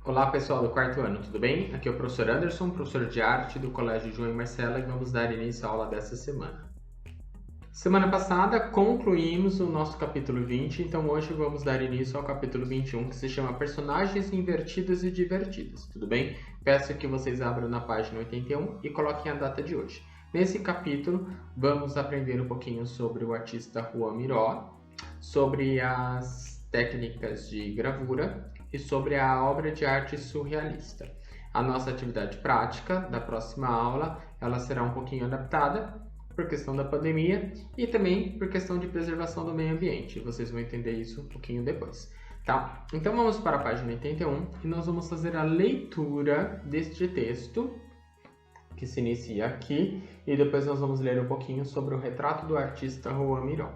Olá pessoal do quarto ano, tudo bem? Aqui é o professor Anderson, professor de arte do Colégio João e Marcela, e vamos dar início à aula dessa semana. Semana passada concluímos o nosso capítulo 20, então hoje vamos dar início ao capítulo 21, que se chama Personagens Invertidos e Divertidos, tudo bem? Peço que vocês abram na página 81 e coloquem a data de hoje. Nesse capítulo vamos aprender um pouquinho sobre o artista Joan Miró, sobre as técnicas de gravura e sobre a obra de arte surrealista. A nossa atividade prática da próxima aula, ela será um pouquinho adaptada por questão da pandemia e também por questão de preservação do meio ambiente. Vocês vão entender isso um pouquinho depois, tá? Então vamos para a página 81 e nós vamos fazer a leitura deste texto que se inicia aqui e depois nós vamos ler um pouquinho sobre o retrato do artista Joan Miró,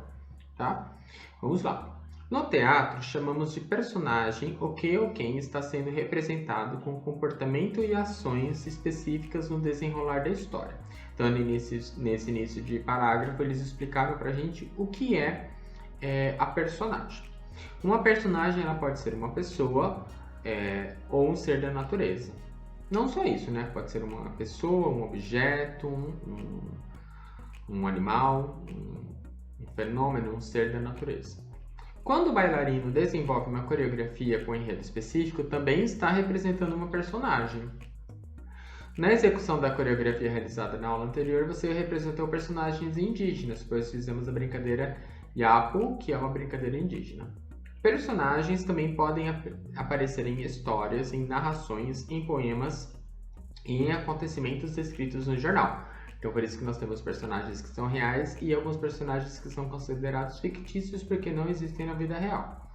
tá? Vamos lá. No teatro, chamamos de personagem o que ou quem está sendo representado com comportamento e ações específicas no desenrolar da história. Então, nesse início de parágrafo, eles explicaram para a gente o que é a personagem. Uma personagem ela pode ser uma pessoa ou um ser da natureza. Não só isso, né? Pode ser uma pessoa, um objeto, um animal, um fenômeno, um ser da natureza. Quando o bailarino desenvolve uma coreografia com enredo específico, também está representando uma personagem. Na execução da coreografia realizada na aula anterior, você representou personagens indígenas, pois fizemos a brincadeira Yapu, que é uma brincadeira indígena. Personagens também podem aparecer em histórias, em narrações, em poemas e em acontecimentos descritos no jornal. Então, por isso que nós temos personagens que são reais e alguns personagens que são considerados fictícios porque não existem na vida real.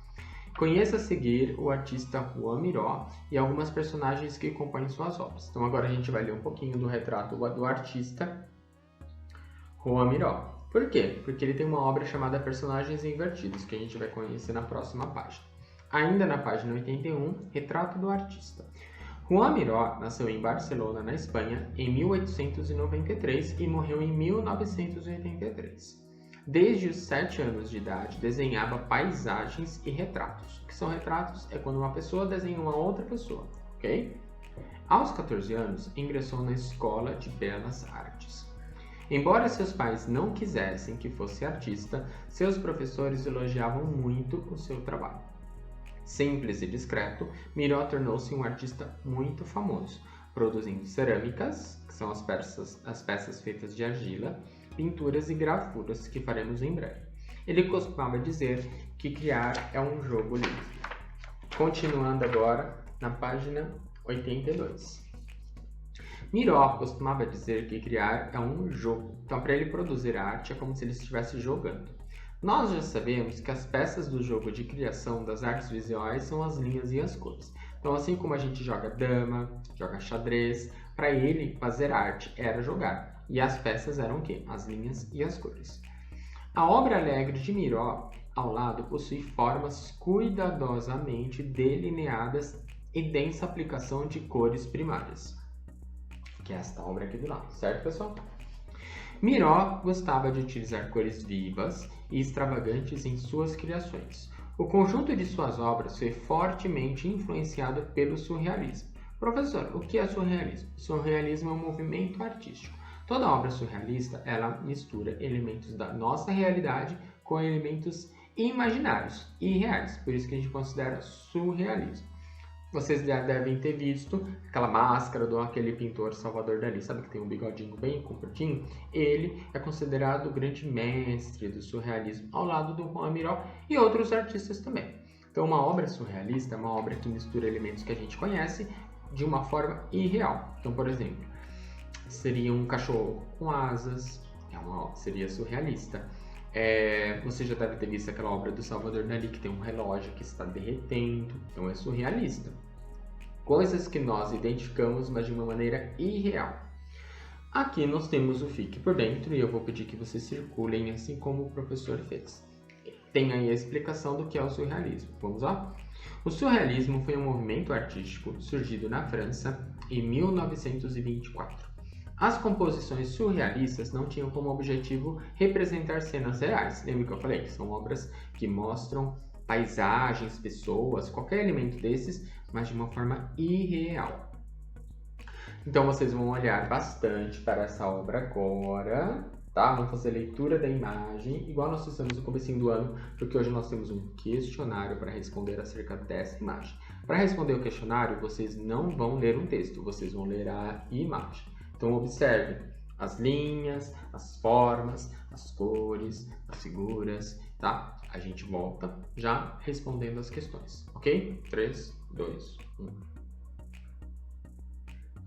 Conheça a seguir o artista Joan Miró e algumas personagens que compõem suas obras. Então, agora a gente vai ler um pouquinho do retrato do artista Joan Miró. Por quê? Porque ele tem uma obra chamada Personagens Invertidos, que a gente vai conhecer na próxima página. Ainda na página 81, Retrato do Artista. Joan Miró nasceu em Barcelona, na Espanha, em 1893 e morreu em 1983. Desde os 7 anos de idade, desenhava paisagens e retratos. O que são retratos? É quando uma pessoa desenha uma outra pessoa, ok? Aos 14 anos, ingressou na Escola de Belas Artes. Embora seus pais não quisessem que fosse artista, seus professores elogiavam muito o seu trabalho. Simples e discreto, Miró tornou-se um artista muito famoso, produzindo cerâmicas, que são as peças feitas de argila, pinturas e gravuras, que faremos em breve. Ele costumava dizer que criar é um jogo livre. Continuando agora na página 82. Miró costumava dizer que criar é um jogo, então para ele produzir arte é como se ele estivesse jogando. Nós já sabemos que as peças do jogo de criação das artes visuais são as linhas e as cores. Então, assim como a gente joga dama, joga xadrez, para ele fazer arte era jogar. E as peças eram o quê? As linhas e as cores. A obra alegre de Miró, ao lado, possui formas cuidadosamente delineadas e densa aplicação de cores primárias. Que é esta obra aqui do lado, certo, pessoal? Miró gostava de utilizar cores vivas e extravagantes em suas criações. O conjunto de suas obras foi fortemente influenciado pelo surrealismo. Professor, o que é surrealismo? Surrealismo é um movimento artístico. Toda obra surrealista, ela mistura elementos da nossa realidade com elementos imaginários e reais, por isso que a gente considera surrealismo. Vocês já devem ter visto aquela máscara daquele pintor Salvador Dalí, sabe que tem um bigodinho bem compridinho? Ele é considerado o grande mestre do surrealismo, ao lado do Joan Miró e outros artistas também. Então, uma obra surrealista é uma obra que mistura elementos que a gente conhece de uma forma irreal. Então, por exemplo, seria um cachorro com asas, seria surrealista. Você já deve ter visto aquela obra do Salvador Dalí que tem um relógio que está derretendo, então é surrealista. Coisas que nós identificamos, mas de uma maneira irreal. Aqui nós temos o Fique por Dentro e eu vou pedir que vocês circulem assim como o professor fez. Tem aí a explicação do que é o surrealismo. Vamos lá? O surrealismo foi um movimento artístico surgido na França em 1924. As composições surrealistas não tinham como objetivo representar cenas reais. Lembra que eu falei que são obras que mostram paisagens, pessoas, qualquer elemento desses, mas de uma forma irreal. Então vocês vão olhar bastante para essa obra agora, tá? Vamos fazer leitura da imagem, igual nós fizemos no comecinho do ano, porque hoje nós temos um questionário para responder acerca dessa imagem. Para responder o questionário, vocês não vão ler um texto, vocês vão ler a imagem. Então observem as linhas, as formas, as cores, as figuras, tá? A gente volta já respondendo as questões, ok? 3, 2, 1...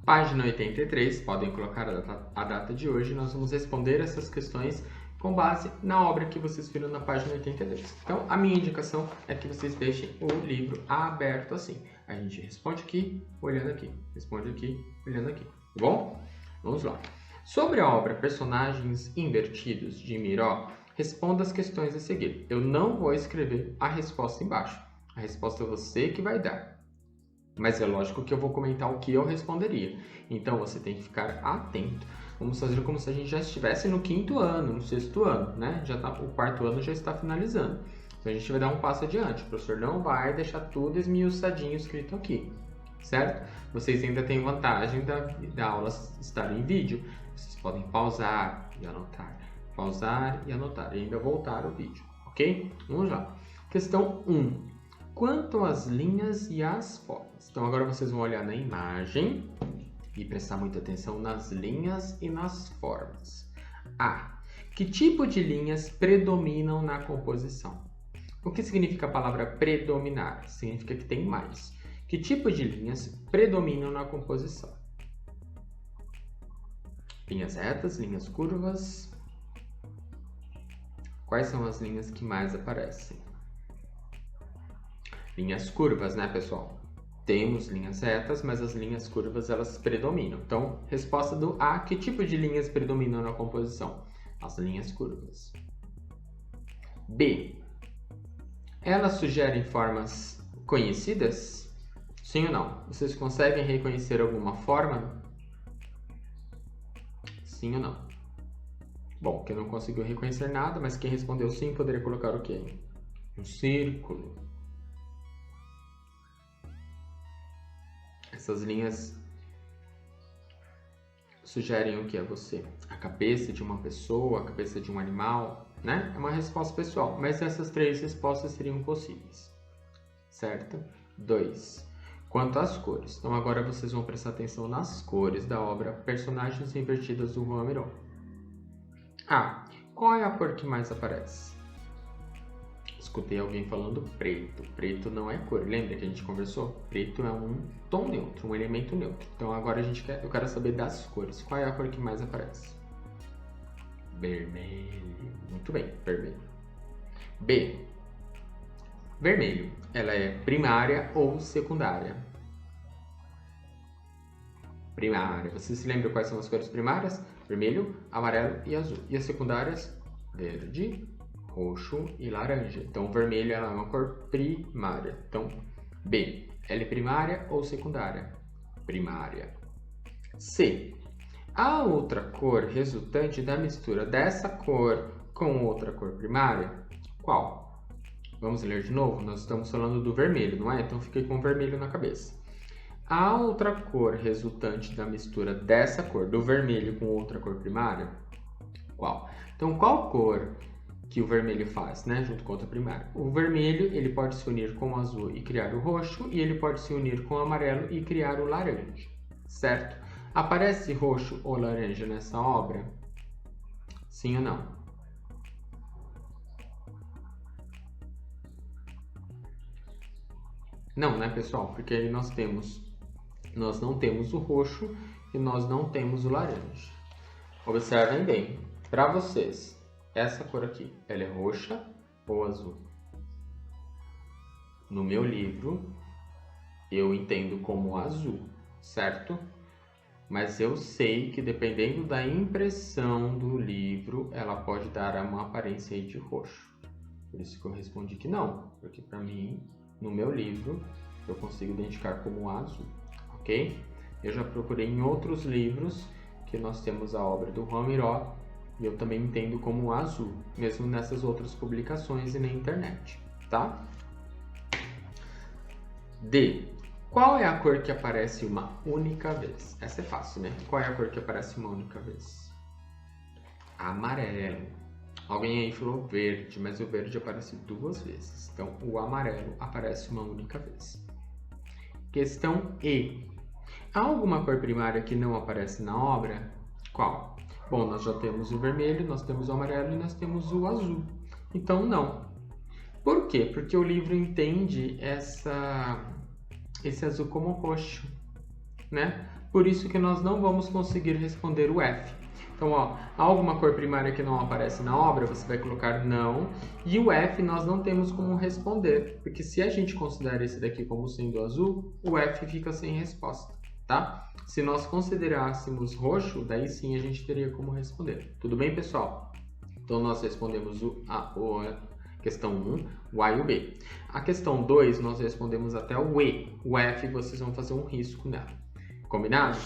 Página 83, podem colocar a data de hoje, nós vamos responder essas questões com base na obra que vocês viram na página 82. Então, a minha indicação é que vocês deixem o livro aberto assim. A gente responde aqui, olhando aqui, responde aqui, olhando aqui, tá bom? Vamos lá. Sobre a obra Personagens Invertidos, de Miró, responda as questões a seguir. Eu não vou escrever a resposta embaixo. A resposta é você que vai dar. Mas é lógico que eu vou comentar o que eu responderia. Então você tem que ficar atento. Vamos fazer como se a gente já estivesse no 5º ano, no 6º ano, né? O 4º ano já está finalizando. Então a gente vai dar um passo adiante. O professor não vai deixar tudo esmiuçadinho escrito aqui, certo? Vocês ainda têm vantagem da aula estar em vídeo. Vocês podem pausar e anotar. Pausar e anotar. E ainda voltar o vídeo, ok? Vamos lá. Questão 1. Quanto às linhas e às formas. Então agora vocês vão olhar na imagem e prestar muita atenção nas linhas e nas formas. A. Que tipo de linhas predominam na composição? O que significa a palavra predominar? Significa que tem mais. Que tipo de linhas predominam na composição? Linhas retas, linhas curvas. Quais são as linhas que mais aparecem? Linhas curvas, né, pessoal? Temos linhas retas, mas as linhas curvas, elas predominam. Então, resposta do A, que tipo de linhas predominam na composição? As linhas curvas. B. Elas sugerem formas conhecidas? Sim ou não? Vocês conseguem reconhecer alguma forma? Sim ou não? Bom, quem não conseguiu reconhecer nada, mas quem respondeu sim, poderia colocar o quê? Um círculo. Essas linhas sugerem o que a você? A cabeça de uma pessoa, a cabeça de um animal, né? É uma resposta pessoal, mas essas 3 respostas seriam possíveis, certo? 2. Quanto às cores. Então agora vocês vão prestar atenção nas cores da obra Personagens Invertidas do Juan Miró. A. Qual é a cor que mais aparece? Escutei alguém falando preto. Preto não é cor. Lembra que a gente conversou? Preto é um tom neutro, um elemento neutro. Então agora eu quero saber das cores. Qual é a cor que mais aparece? Vermelho. Muito bem, vermelho. B. Vermelho. Ela é primária ou secundária? Primária. Você se lembra quais são as cores primárias? Vermelho, amarelo e azul. E as secundárias? Verde, roxo e laranja. Então, o vermelho ela é uma cor primária. Então, B. Ela é primária ou secundária? Primária. C. A outra cor resultante da mistura dessa cor com outra cor primária? Qual? Vamos ler de novo? Nós estamos falando do vermelho, não é? Então, fiquei com o vermelho na cabeça. A outra cor resultante da mistura dessa cor, do vermelho com outra cor primária? Qual? Então, qual cor que o vermelho faz, né, junto com outra primária? O vermelho, ele pode se unir com o azul e criar o roxo, e ele pode se unir com o amarelo e criar o laranja, certo? Aparece roxo ou laranja nessa obra? Sim ou não? Não, né, pessoal? Porque aí nós não temos o roxo e nós não temos o laranja. Observem bem, para vocês, essa cor aqui, ela é roxa ou azul? No meu livro, eu entendo como azul, certo? Mas eu sei que dependendo da impressão do livro, ela pode dar uma aparência aí de roxo. Por isso que eu respondi que não, porque para mim, no meu livro, eu consigo identificar como azul, ok? Eu já procurei em outros livros que nós temos a obra do Juan Miró e eu também entendo como azul, mesmo nessas outras publicações e na internet, tá? D. Qual é a cor que aparece uma única vez? Essa é fácil, né? Qual é a cor que aparece uma única vez? Amarelo. Alguém aí falou verde, mas o verde aparece 2 vezes. Então, o amarelo aparece uma única vez. Questão E. Há alguma cor primária que não aparece na obra? Qual? Bom, nós já temos o vermelho, nós temos o amarelo e nós temos o azul. Então, não. Por quê? Porque o livro entende esse azul como roxo, né? Por isso que nós não vamos conseguir responder o F. Então, ó, há alguma cor primária que não aparece na obra? Você vai colocar não. E o F nós não temos como responder, porque se a gente considera esse daqui como sendo azul, o F fica sem resposta, tá? Se nós considerássemos roxo, daí sim a gente teria como responder. Tudo bem, pessoal? Então, nós respondemos a questão 1, o A e o B. A questão 2, nós respondemos até o E. O F, vocês vão fazer um risco nela. Combinado?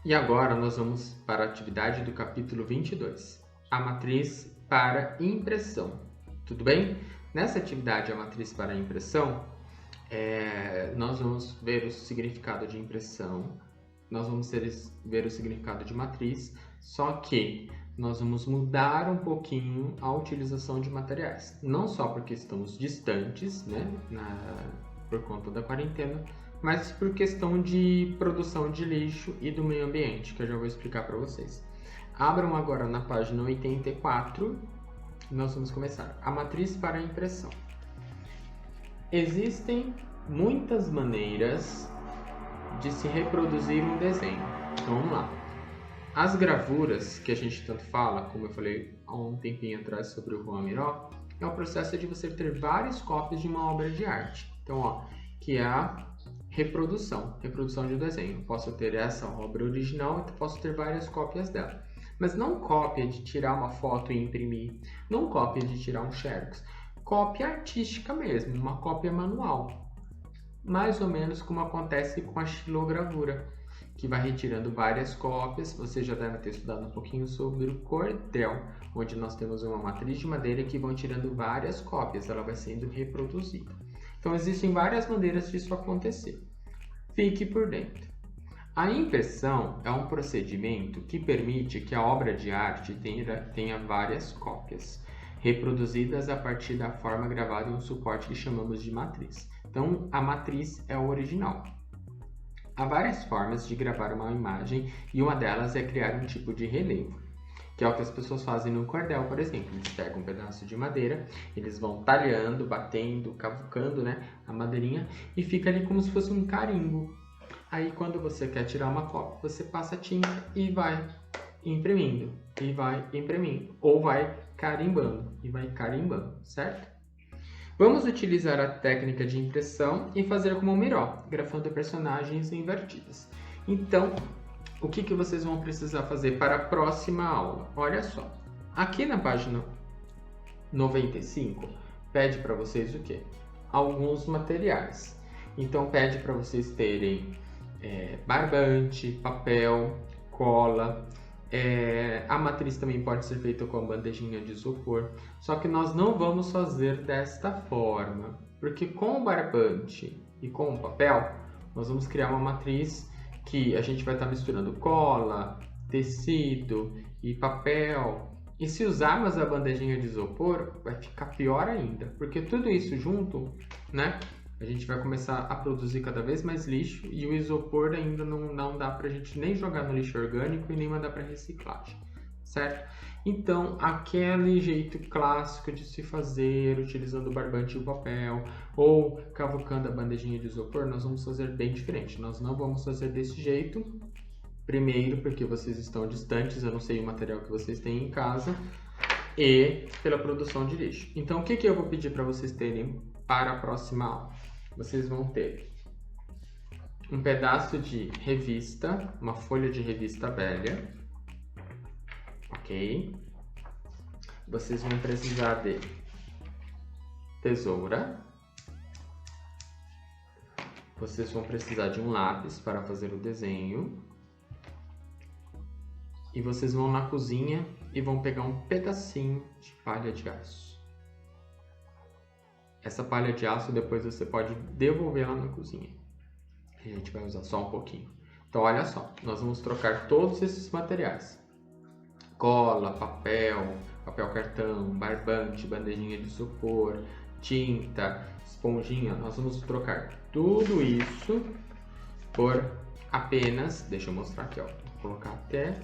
E agora nós vamos para a atividade do capítulo 22, a matriz para impressão. Tudo bem? Nessa atividade, a matriz para impressão, nós vamos ver o significado de impressão, nós vamos ver o significado de matriz, só que nós vamos mudar um pouquinho a utilização de materiais. Não só porque estamos distantes, né, por conta da quarentena, mas por questão de produção de lixo e do meio ambiente, que eu já vou explicar para vocês. Abram agora na página 84, nós vamos começar. A matriz para impressão. Existem muitas maneiras de se reproduzir um desenho. Então, vamos lá. As gravuras, que a gente tanto fala, como eu falei há um tempinho atrás sobre o Juan Miró, é o processo de você ter várias cópias de uma obra de arte. Então, ó, que é a reprodução de um desenho. Eu posso ter essa obra original e posso ter várias cópias dela. Mas não cópia de tirar uma foto e imprimir, não cópia de tirar um xerox, cópia artística mesmo, uma cópia manual. Mais ou menos como acontece com a xilogravura, que vai retirando várias cópias. Você já deve ter estudado um pouquinho sobre o cordel, onde nós temos uma matriz de madeira que vão tirando várias cópias, ela vai sendo reproduzida. Então, existem várias maneiras disso acontecer. Fique por dentro. A impressão é um procedimento que permite que a obra de arte tenha várias cópias, reproduzidas a partir da forma gravada em um suporte que chamamos de matriz. Então, a matriz é o original. Há várias formas de gravar uma imagem e uma delas é criar um tipo de relevo, que é o que as pessoas fazem no cordel, por exemplo. Eles pegam um pedaço de madeira, eles vão talhando, batendo, cavucando, né, a madeirinha e fica ali como se fosse um carimbo. Aí, quando você quer tirar uma cópia, você passa tinta e vai imprimindo, ou vai carimbando, certo? Vamos utilizar a técnica de impressão e fazer como o Miró, grafando personagens invertidas. Então, o que vocês vão precisar fazer para a próxima aula? Olha só, aqui na página 95, pede para vocês o quê? Alguns materiais. Então, pede para vocês terem barbante, papel, cola. A matriz também pode ser feita com a bandejinha de isopor, só que nós não vamos fazer desta forma, porque com o barbante e com o papel, nós vamos criar uma matriz que a gente vai estar misturando cola, tecido e papel. E se usarmos a bandejinha de isopor, vai ficar pior ainda, porque tudo isso junto, né? A gente vai começar a produzir cada vez mais lixo e o isopor ainda não dá pra gente nem jogar no lixo orgânico e nem mandar para reciclagem, certo? Então, aquele jeito clássico de se fazer, utilizando o barbante e o papel, ou cavucando a bandejinha de isopor, nós vamos fazer bem diferente. Nós não vamos fazer desse jeito, primeiro porque vocês estão distantes, eu não sei o material que vocês têm em casa, e pela produção de lixo. Então, o que eu vou pedir para vocês terem para a próxima aula? Vocês vão ter um pedaço de revista, uma folha de revista velha, ok? Vocês vão precisar de tesoura, vocês vão precisar de um lápis para fazer o desenho, e vocês vão na cozinha e vão pegar um pedacinho de palha de aço. Essa palha de aço depois você pode devolver lá na cozinha. A gente vai usar só um pouquinho. Então olha só, nós vamos trocar todos esses materiais. Cola, papel cartão, barbante, bandejinha de isopor, tinta, esponjinha. Nós vamos trocar tudo isso por apenas, deixa eu mostrar aqui, ó. Vou colocar até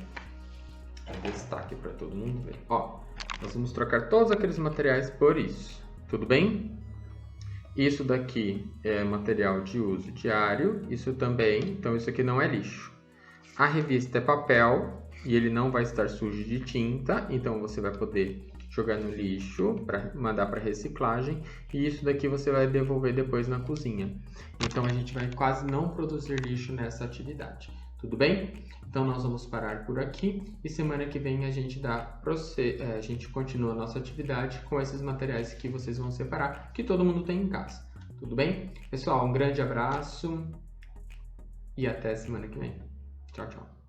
destaque para todo mundo ver. Ó, nós vamos trocar todos aqueles materiais por isso. Tudo bem? Isso daqui é material de uso diário, isso também, então isso aqui não é lixo. A revista é papel e ele não vai estar sujo de tinta, então você vai poder jogar no lixo para mandar para reciclagem, e isso daqui você vai devolver depois na cozinha. Então a gente vai quase não produzir lixo nessa atividade. Tudo bem? Então nós vamos parar por aqui e semana que vem a gente continua a nossa atividade com esses materiais que vocês vão separar, que todo mundo tem em casa. Tudo bem? Pessoal, um grande abraço e até semana que vem. Tchau, tchau.